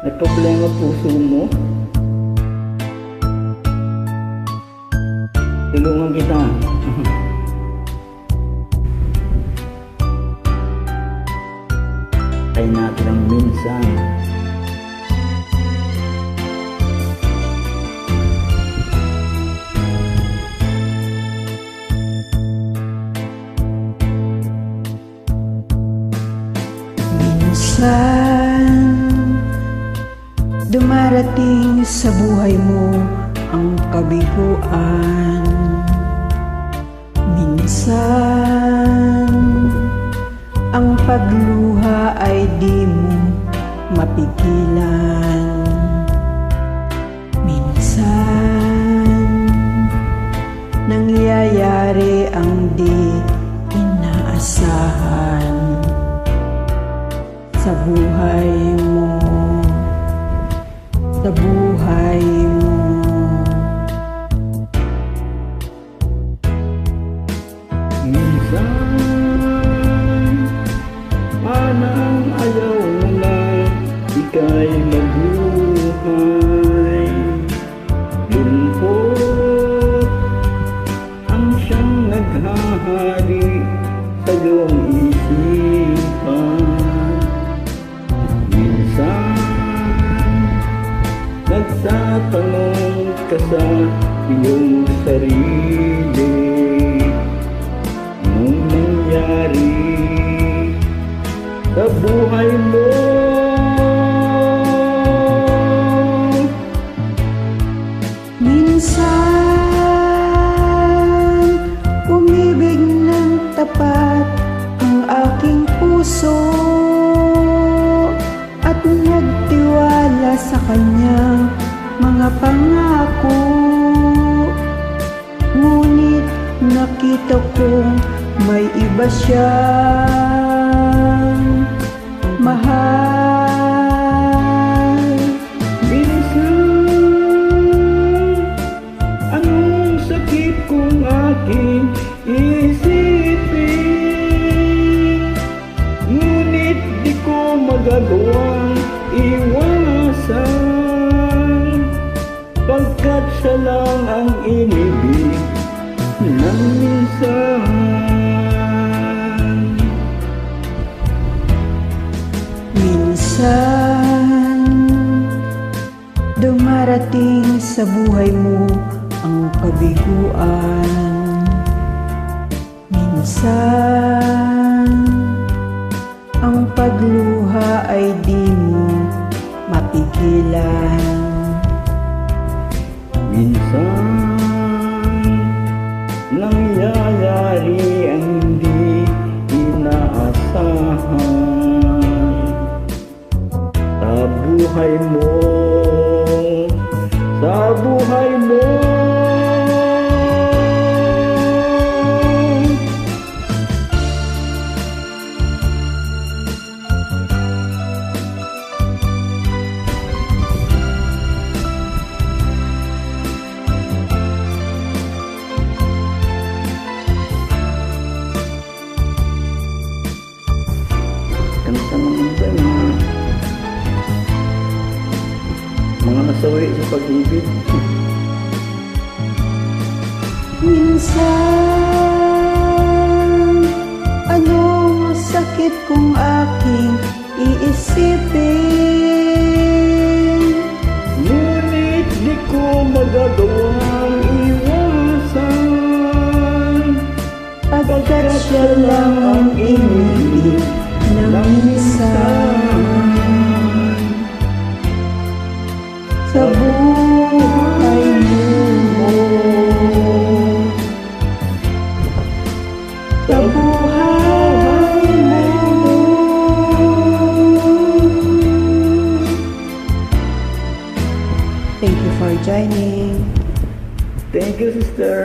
May problema puso mo? Tulungan kita. Tayo natin ang minsan. Minsan dumarating sa buhay mo ang kabiguan. Minsan ang pagluha ay di mo mapigilan. Minsan nangyayari ang di inaasahan sa buhay mo, sa buhay mo. Minsan parang ayaw mo na ika'y mabuhay. Lungkot ang siyang naghahari sa iyong isipan. Minsan nagtatanong ka sa iyong sarili, anong nangyari sa buhay mo? Minsan umibig ng tapat ang aking puso at nagtiwala sa kanyang mga pangako. Ngunit nakita kong may iba siyang mahal. Minsan anong sakit kung aking isipin, ngunit di ko magagawang iwasan, pagkat siya lang ang inibig ng minsan. Minsan dumarating sa buhay mo ang kabiguan. Minsan ang pagluha ay di mo mapigilan. Minsan nangyayari ang hindi inaasahan sa buhay mo, sa buhay mo. Kanta naman dyan, mga nasawi sa pag-ibig. Minsan anong sakit kung aking iisipin, Ngunit di ko magagawang iwasan, pagkat siya lang ang inibig ng minsan. Sa buhay mo, sa buhay mo. Thank you for joining. Thank you, sister.